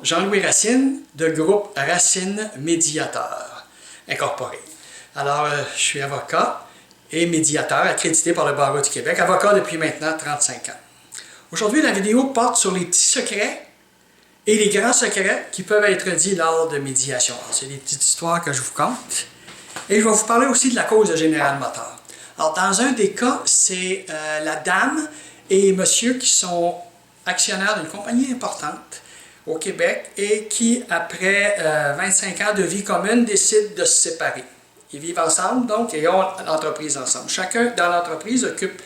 Jean-Louis Racine, de groupe Racine Médiateur Incorporé. Alors, je suis avocat et médiateur accrédité par le Barreau du Québec, avocat depuis maintenant 35 ans. Aujourd'hui, la vidéo porte sur les petits secrets et les grands secrets qui peuvent être dits lors de médiation. C'est des petites histoires que je vous conte. Et je vais vous parler aussi de la cause de General Motors. Alors, dans un des cas, c'est la dame et monsieur qui sont actionnaires d'une compagnie importante au Québec et qui, après 25 ans de vie commune, décident de se séparer. Ils vivent ensemble, donc, et ont l'entreprise ensemble. Chacun dans l'entreprise occupe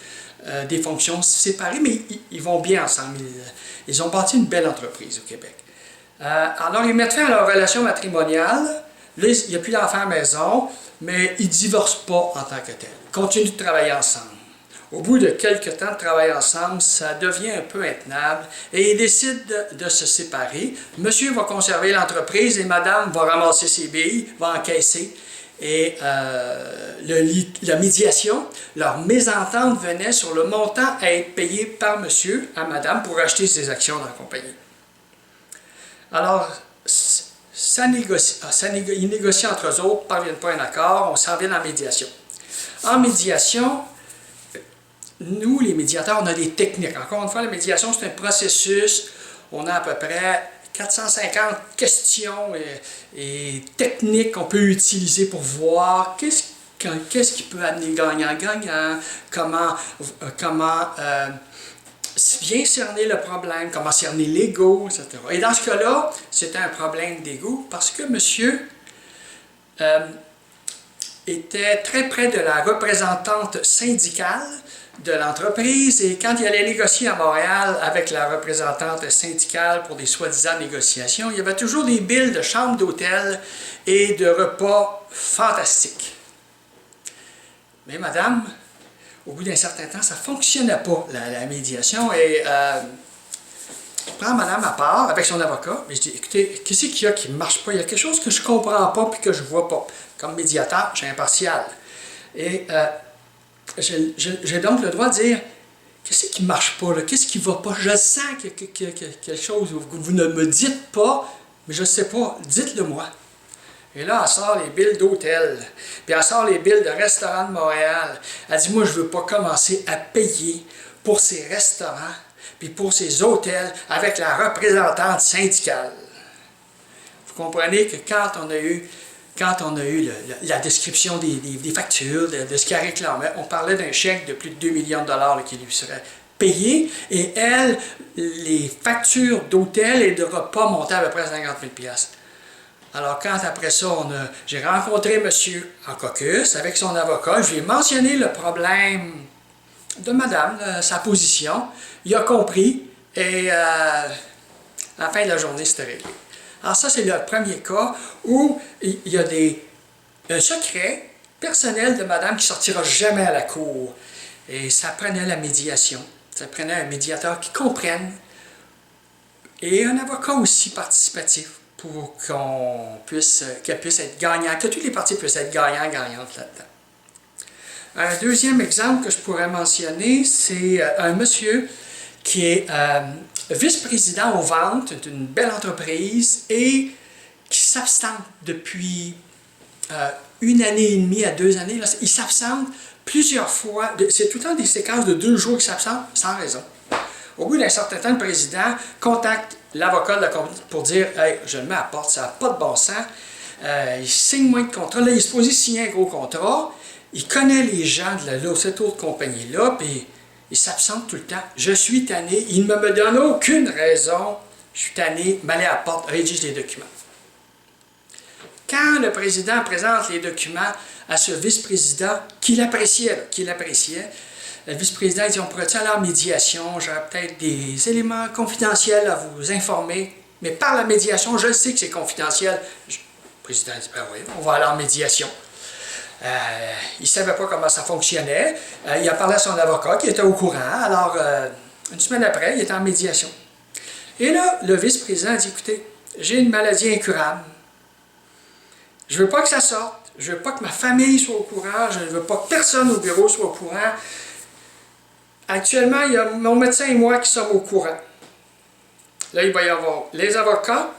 des fonctions séparées, mais ils vont bien ensemble. Ils ont bâti une belle entreprise au Québec. Alors, ils mettent fin à leur relation matrimoniale. Là, il n'y a plus d'enfants à la maison, mais ils ne divorcent pas en tant que tel. Ils continuent de travailler ensemble. Au bout de quelques temps de travail ensemble, ça devient un peu intenable et ils décident de se séparer. Monsieur va conserver l'entreprise et madame va ramasser ses billes, va encaisser. Et la médiation, leur mésentente venait sur le montant à être payé par monsieur à madame pour acheter ses actions dans la compagnie. Alors, ils négocient entre eux autres, ne parviennent pas à un accord, on s'en vient en médiation. En médiation, nous, les médiateurs, on a des techniques. Encore une fois, la médiation, c'est un processus. On a à peu près 450 questions et techniques qu'on peut utiliser pour voir qu'est-ce qui peut amener gagnant-gagnant, comment bien cerner le problème, comment cerner l'ego, etc. Et dans ce cas-là, c'était un problème d'ego parce que monsieur était très près de la représentante syndicale de l'entreprise et quand il allait négocier à Montréal avec la représentante syndicale pour des soi-disant négociations, il y avait toujours des billes de chambre d'hôtel et de repas fantastiques. Mais madame, au bout d'un certain temps, ça ne fonctionnait pas, la médiation, et je prends madame à part avec son avocat, et je dis, écoutez, qu'est-ce qu'il y a qui ne marche pas? Il y a quelque chose que je ne comprends pas et que je ne vois pas. Comme médiateur, je suis impartial. Et j'ai donc le droit de dire, qu'est-ce qui ne marche pas, qu'est-ce qui ne va pas? Je sens qu'il y a quelque chose, vous ne me dites pas, mais je ne sais pas, dites-le moi. Et là, elle sort les billes d'hôtel, puis elle sort les billes de restaurant de Montréal. Elle dit, moi, je ne veux pas commencer à payer pour ces restaurants, puis pour ces hôtels, avec la représentante syndicale. Vous comprenez que quand on a eu la description des factures, de ce qu'elle réclamait, on parlait d'un chèque de plus de 2 millions de dollars qui lui serait payé, et elle, les factures d'hôtel et de repas montaient à peu près 50 000 $. Alors, quand après ça, j'ai rencontré monsieur en caucus avec son avocat, je lui ai mentionné le problème de madame, sa position, il a compris, et à la fin de la journée, c'était réglé. Alors ça, c'est le premier cas où il y a un secret personnel de madame qui ne sortira jamais à la cour. Et ça prenait la médiation. Ça prenait un médiateur qui comprenne et un avocat aussi participatif pour qu'elle puisse être gagnante, que toutes les parties puissent être gagnantes là-dedans. Un deuxième exemple que je pourrais mentionner, c'est un monsieur qui est vice-président aux ventes d'une belle entreprise et qui s'absente depuis 1 année et demie à 2 années. Là, il s'absente plusieurs fois. C'est tout le temps des séquences de 2 jours qu'il s'absente sans raison. Au bout d'un certain temps, le président contacte l'avocat de la compagnie pour dire « Hey, je le mets à la porte, ça n'a pas de bon sens. Il signe moins de contrat. » Là, il est supposé signer un gros contrat. Il connaît les gens de cette autre compagnie-là, puis il s'absente tout le temps. Je suis tanné. Il ne me donne aucune raison. Je suis tanné. M'aller à la porte, rédige les documents. Quand le président présente les documents à ce vice-président, qu'il appréciait, le vice-président dit, on pourrait-il aller en médiation? J'aurais peut-être des éléments confidentiels à vous informer. Mais par la médiation, je sais que c'est confidentiel. Le président dit, ben oui, on va aller en médiation. Il ne savait pas comment ça fonctionnait. Il a parlé à son avocat qui était au courant. Alors, une semaine après, il était en médiation. Et là, le vice-président dit, écoutez, j'ai une maladie incurable. Je ne veux pas que ça sorte. Je ne veux pas que ma famille soit au courant. Je ne veux pas que personne au bureau soit au courant. Actuellement, il y a mon médecin et moi qui sommes au courant. Là, il va y avoir les avocats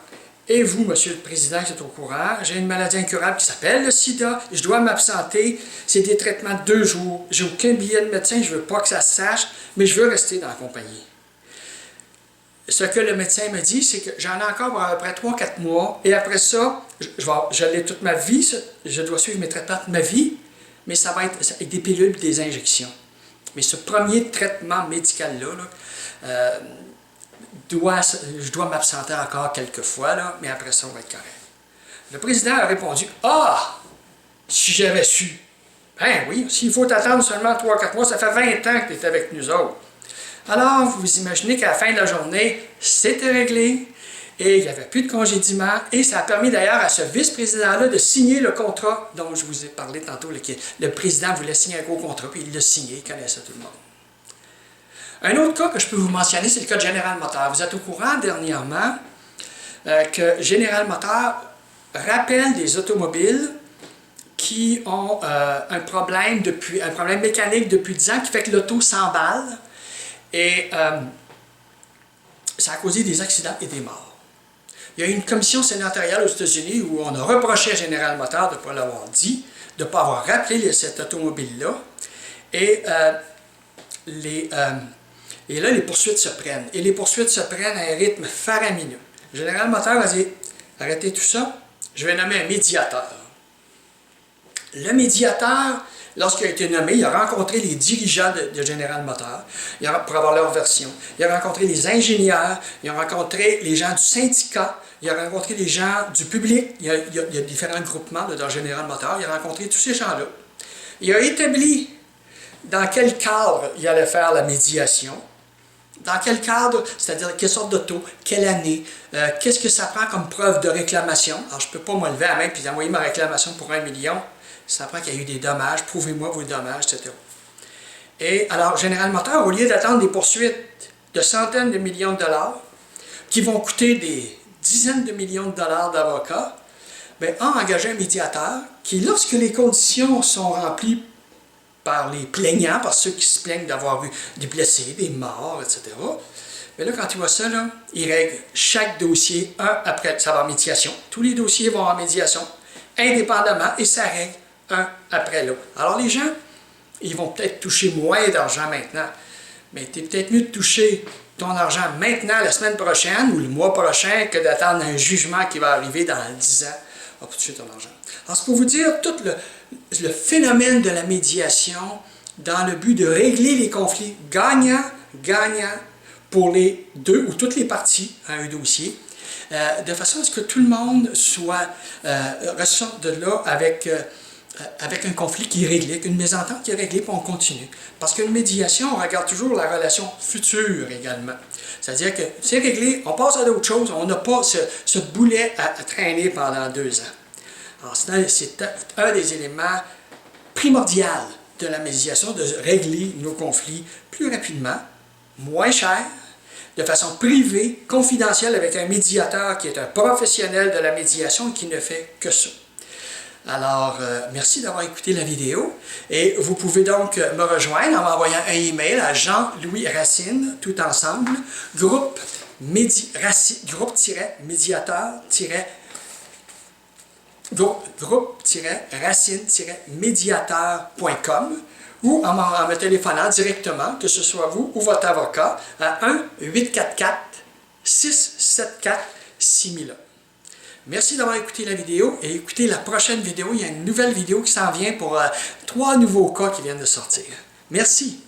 et vous, Monsieur le Président, qui êtes au courant, j'ai une maladie incurable qui s'appelle le sida, je dois m'absenter, c'est des traitements de 2 jours, j'ai aucun billet de médecin, je ne veux pas que ça se sache, mais je veux rester dans la compagnie. Ce que le médecin me dit, c'est que j'en ai encore pour à peu près 3-4 mois, et après ça, je l'ai toute ma vie, je dois suivre mes traitements toute ma vie, mais ça va être avec des pilules et des injections. Mais ce premier traitement médical-là, je dois m'absenter encore quelques fois, là, mais après ça, on va être correct. Le président a répondu « Ah, si j'avais su! » Ben oui, s'il faut attendre seulement 3-4 mois, ça fait 20 ans que tu es avec nous autres. Alors, vous imaginez qu'à la fin de la journée, c'était réglé, et il n'y avait plus de congédiement, et ça a permis d'ailleurs à ce vice-président-là de signer le contrat dont je vous ai parlé tantôt. Le président voulait signer un gros contrat, puis il l'a signé, il connaissait tout le monde. Un autre cas que je peux vous mentionner, c'est le cas de General Motors. Vous êtes au courant dernièrement que General Motors rappelle des automobiles qui ont un problème mécanique depuis 10 ans qui fait que l'auto s'emballe et ça a causé des accidents et des morts. Il y a eu une commission sénatoriale aux États-Unis où on a reproché à General Motors de ne pas l'avoir dit, de ne pas avoir rappelé cette automobile-là. Et là, les poursuites se prennent. Et les poursuites se prennent à un rythme faramineux. General Motors a dit, arrêtez tout ça, je vais nommer un médiateur. Le médiateur, lorsqu'il a été nommé, il a rencontré les dirigeants de General Motors pour avoir leur version. Il a rencontré les ingénieurs, il a rencontré les gens du syndicat, il a rencontré les gens du public, il y a différents groupements dans General Motors, il a rencontré tous ces gens-là. Il a établi dans quel cadre il allait faire la médiation, dans quel cadre, c'est-à-dire quelle sorte d'auto, quelle année, qu'est-ce que ça prend comme preuve de réclamation. Alors je ne peux pas me lever à la main et envoyer ma réclamation pour 1 million, ça prend qu'il y a eu des dommages, prouvez-moi vos dommages, etc. Et alors General Motors, au lieu d'attendre des poursuites de centaines de millions de dollars, qui vont coûter des dizaines de millions de dollars d'avocats, a engagé un médiateur qui, lorsque les conditions sont remplies par les plaignants, par ceux qui se plaignent d'avoir eu des blessés, des morts, etc., mais là, quand il voit ça, là, il règle chaque dossier, un après, ça va en médiation. Tous les dossiers vont en médiation, indépendamment, et ça règle un après l'autre. Alors les gens, ils vont peut-être toucher moins d'argent maintenant, mais tu es peut-être mieux de toucher ton argent maintenant, la semaine prochaine, ou le mois prochain, que d'attendre un jugement qui va arriver dans 10 ans. On va toucher ton argent. Alors, c'est pour vous dire tout le phénomène de la médiation dans le but de régler les conflits gagnant pour les deux ou toutes les parties à un dossier, de façon à ce que tout le monde ressorte de là avec un conflit qui est réglé, avec une mésentente qui est réglée, puis on continue. Parce qu'une médiation, on regarde toujours la relation future également. C'est-à-dire que c'est réglé, on passe à d'autres choses, on n'a pas ce boulet à traîner pendant 2 ans. Alors, c'est un des éléments primordiaux de la médiation, de régler nos conflits plus rapidement, moins cher, de façon privée, confidentielle, avec un médiateur qui est un professionnel de la médiation qui ne fait que ça. Alors, merci d'avoir écouté la vidéo et vous pouvez donc me rejoindre en m'envoyant un email à Jean-Louis Racine, tout ensemble, groupe-racine-médiateur.com ou en me téléphonant directement, que ce soit vous ou votre avocat, à 1-844-674-6000. Merci d'avoir écouté la vidéo et écoutez la prochaine vidéo. Il y a une nouvelle vidéo qui s'en vient pour 3 nouveaux cas qui viennent de sortir. Merci.